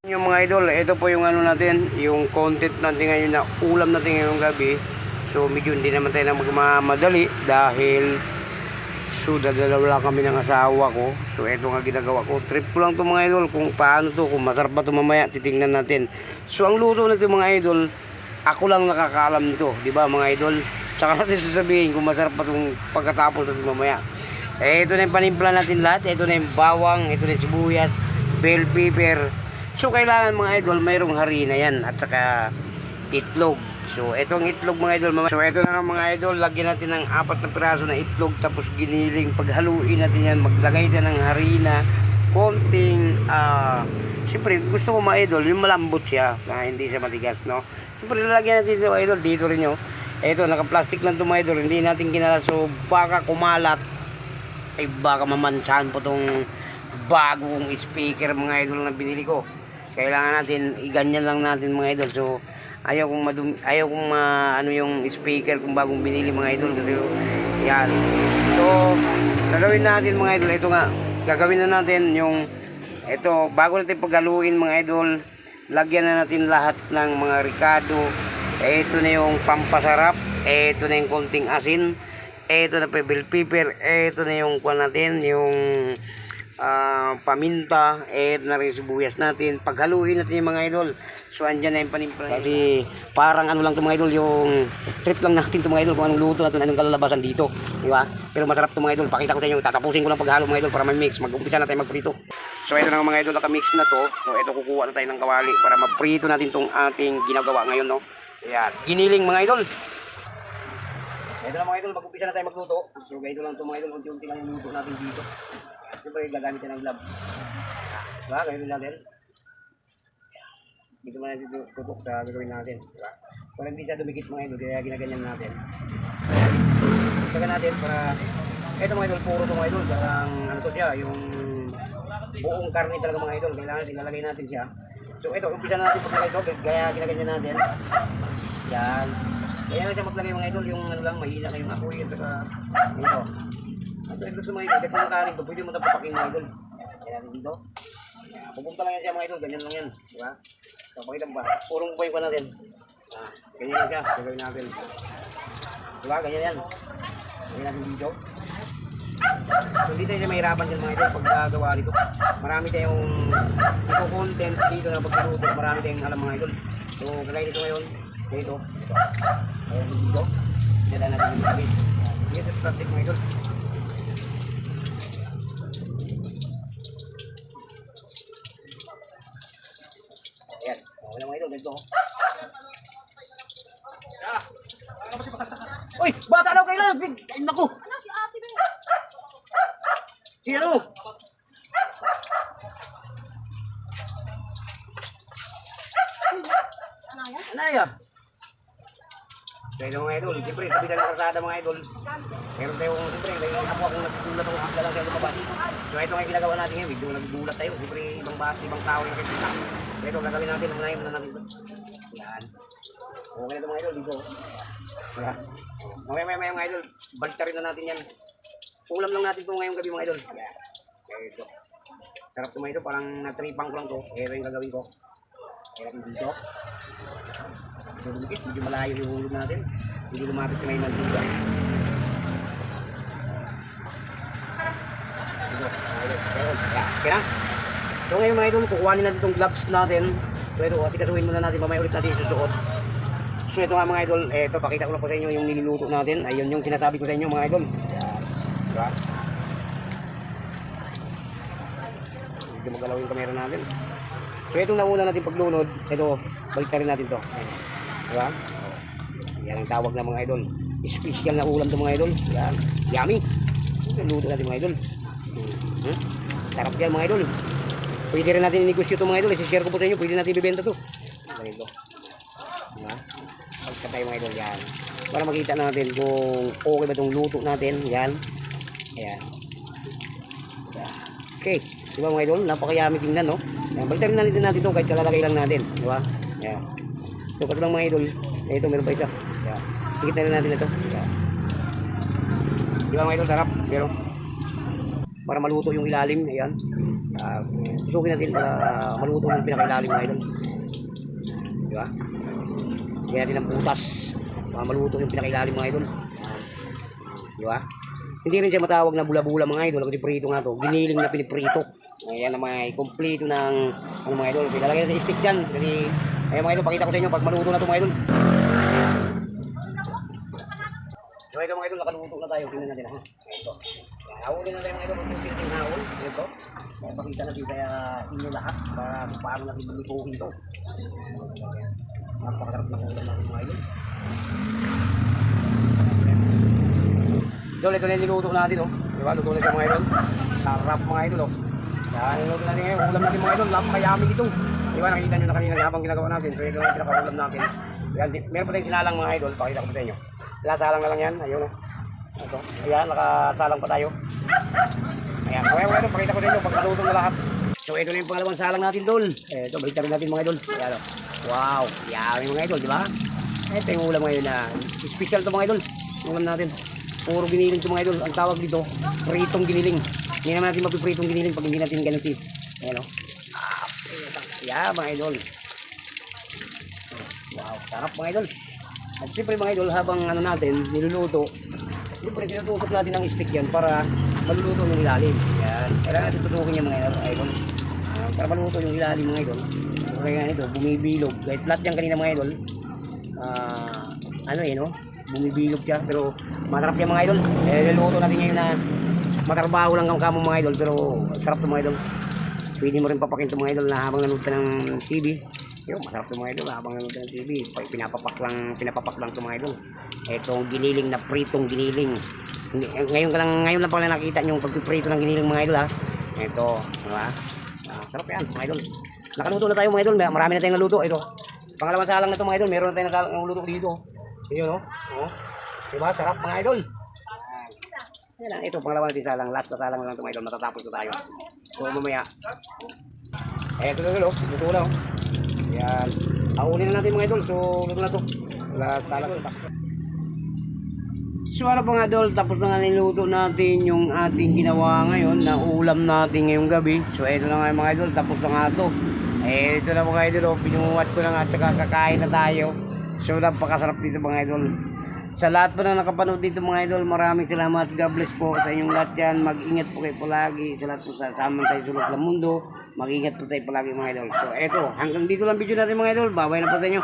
Yung mga idol, ito po yung ano natin, yung content natin ngayon na ulam natin ngayong gabi. So medyo hindi naman tayo na magmamadali dahil dadalawa lang kami ng asawa ko. So ito nga ginagawa ko. Trip ko lang to mga idol kung paano to, kung masarap ba to mamaya, titingnan natin. So ang luto natin mga idol, ako lang nakakaalam nito, di ba mga idol? Tsaka natin sasabihin kung masarap pa itong pagkatapos natin mamaya. Ito na yung panimpla natin lahat. Ito na yung bawang, ito na yung sibuyas, bell pepper. So kailangan mga idol mayroong harina yan at saka itlog. So itong itlog mga idol. So ito na mga idol, lagyan natin ng 4 na piraso na itlog tapos giniling. Paghaluin natin yan, maglagay tayo ng harina, konting siyempre gusto ko mga idol yung malambot siya na hindi siya matigas, no? Siyempre lalagyan natin ito mga idol, dito rin nyo. Ito naka-plastic lang ito mga idol, hindi natin kinala. So baka kumalat ay baka mamansahan po tong bagong speaker mga idol na binili ko. Kailangan natin iganyan lang natin mga idol. So ayaw kong ano yung speaker kung bagong binili mga idol. So yan. So gagawin natin mga idol. Ito nga, gagawin na natin yung ito, bago natin paghaluin mga idol, lagyan na natin lahat ng mga ricado. Ito na yung pampasarap. Ito na yung konting asin. Ito na pa bell pepper. Ito na yung kuha natin, yung paminta, na rin sibuyas natin. Paghaluin natin yung mga idol. So andyan na yung panimpla. Kasi parang ano lang ito mga idol, yung trip lang natin ito mga idol kung anong luto natin, anong kalalabasan dito, di ba? Pero masarap ito mga idol. Pakita ko sa inyo, tatapusin ko lang paghalo mga idol para may mix. Mag-umpisa na tayo magprito. So ito na mga idol, naka-mix na to. So ito kukuha na tayo ng kawali para maprito natin tong ating ginagawa ngayon, no? Ayan, giniling mga idol. Ito na mga idol, mag-umpisa na tayo magluto. So ganito lang ito mga idol, unti-unti lang yung luto natin dito. Siyempre gagamit tayo ng gloves. Diba? Ganito natin. Dito muna natin tutok sa gagawin natin. Diba? Kung hindi siya dumikit mga idol, kaya ginaganyan natin. Taga natin para ito mga idol, puro ito mga idol. Parang ano to siya, yung buong karne talaga mga idol. Kailangan ilalagay natin siya. So ito, umpisa na natin paglagay ito. Kaya ginaganyan natin. Yan. Kaya na siya maglagay mga idol, yung ano lang, mahina na yung apoy at saka ito. Ito sa mga idol, kahit mga kanin ito, pwede mo ito papakin mga idol. Kaya natin dito. Pupunta lang yan siya mga idol, ganyan lang yan. Diba? So pakita mo ba? Purong buhay pa natin. Ganyan lang siya, gagawin natin. Diba? Ganyan yan. Ganyan natin dito. So hindi tayo mahirapan dyan mga idol pag gagawa dito. Marami tayong content dito na pagkaluto. Marami tayong alam mga idol. So kagaya dito ngayon. Dito. Ayan dito. Diyan natin yung labis. Dito sa plastic mga idol. Ayan. Okay na mga idol. Ganito. Uy! Bata daw kayo lang! Naku! Si ano? Anaya? Kaya mga idol, siyempre tabi tayo ng kalsada mga idol. Meron tayo siyempre, akong nagdulat ako lang tayo lumabas. So ito nga ginagawa natin ngayon, medyo nagdulat tayo. Siyempre ibang tao yung nakikita. So ito gagawin natin, unahin muna natin ito. Yan. Okay na ito mga idol, dito. Mamaya mga idol, baliktarin na natin yan. Ulam lang natin ito ngayong gabi mga idol. Yan. Kaya ito. Sarap ito mga idol, parang natripang ko lang ito. Ito yung gagawin ko. Kaya natin dito. Medyo malayo yung hulog natin. Hindi lumapit sa may nagduga. Kaya so ngayon mga idol, kukuhanin natin itong gloves natin. So ito, atikasuhin muna natin, mamaya ulit natin isusuot. So ito nga mga idol, ito pakita ko lang po sa inyo yung niluluto natin. Ayun yung sinasabi ko sa inyo mga idol. Diba? Medyo magalaw yung kamera natin. So itong nauna natin paglunod, ito, balik rin natin to. Diba? Yan ang tawag ng mga idol. Special na ulam to mga idol. Yan. Yummy. Luto natin mga idol. Sarap yan mga idol. Pwede rin natin i-negosyo to mga idol. I-share ko po sa inyo. Pwede natin ibibenta to. Ganito. Diba? Pagka tayo mga idol. Yan. Para makita natin kung okay ba itong luto natin. Yan. Ayan. Okay. Diba mga idol? Napakayami tingnan, no? Yan. Balik rin natin ito kahit kalalagay lang natin. Diba? Ayan. So kasi lang mga idol, ito meron pa isa. Yan. Higit na rin natin ito. Yan. Di ba mga idol, sarap? Pero para maluto yung ilalim, ayan. Susukin natin para maluto ng pinakailalim mga idol. Di ba? Lagyan natin ng butas para maluto yung pinakailalim mga idol. Di ba? Hindi rin siya matawag na bula-bula mga idol. Kasi prito nga to. Giniling na piniprito. Ayan na mga kompleto ng ano mga idol. Pinalagyan natin stick dyan. Kasi ayan mga idol, pakita ko sa inyo pag maluto na to mga idol. So ito mga idol, nakaluto na tayo. Tingnan natin ha. Ito. Hawulin na tayo mga idol. Ito hawul. Ito. Pakita natin kaya inyo lahat para kung paano natin lutuin ito. Napakasarap na ulam natin mga idol. So ito na yung niluto natin oh. Diba? Luto na siya mga idol. Sarap mga idol oh. Yan, niluto natin ngayon. Ulam natin mga idol. Mayami ito. Diba? Nakikita nyo na kanina habang ginagawa natin. So ito na yung pinakaulam natin. Yan, meron pa tayong sinalang mga idol. Pakita ko sa inyo. Salang na lang yan. Ayun oh. Ito. Ayan, nakasalang pa tayo. Ayan, okay, pakita ko sa inyo pag naluto na lahat. So ito na yung pangalawang salang natin dol. Ito, balik rin natin mga idol. Ayan oh. Wow, yummy mga idol, di ba? Ito yung ulam ngayon na special to mga idol. Ulam natin. Puro giniling to mga idol. Ang tawag dito, pritong giniling. Hindi naman natin mapipritong giniling pag hindi natin ganun sis. Ayan o. Yeah, mga idol. Wow, sarap mga idol. At siyempre mga idol, habang ano natin, niluluto, siyempre tinututok natin ang stick yan para maluluto yung ilalim. Yan. Kailangan natin tutukin yung mga idol. Para maluto yung ilalim mga idol. Kaya ito, bumibilog. Kahit lahat yan kanina mga idol, ano eh no? Bumibilog siya pero masarap yan mga idol. Niluto natin ngayon na matrabaho lang kamo mga idol pero sarap to mga idol. Pwede mo rin papakin to mga idol na habang nanood ka ng TV. Yo, masarap to mga idol habang nanood ka ng TV. Pinapapak lang to mga idol. Itong giniling na pritong giniling. Ngayon lang pala nakita yung pagpiprito ng giniling mga idol ha. Ito, diba? Sarap yan mga idol. Nakaluto na tayo mga idol. Marami na tayong naluto. Ito. Pangalawang salang na ito mga idol. Meron na tayong naluto dito. Ito no? Oh. Diba? Sarap mga idol. Yan lang. Ito pangalawang natin salang. Last na salang na lang ito mga idol. Matatapos na tayo. So mamaya. Ito na idol. Luto na. Yan. Aulin na natin mga idol. So luto na ito. Last salang. So ano mga idol, tapos na nga niluto natin yung ating ginawa ngayon na ulam natin ngayong gabi. So ito na nga mga idol, tapos na nga ito. Ito na mga idol, pinuhat ko na nga at saka kakain na tayo. So napakasarap dito mga idol. Sa lahat po na nakapanood dito mga idol, maraming salamat. God bless po sa inyong lahat yan. Mag-ingat po kayo palagi. Sa lahat po sa saman tayo sulok ng mundo. Mag-ingat po tayo palagi mga idol. So eto, hanggang dito lang video natin mga idol. Babay na po sa inyo.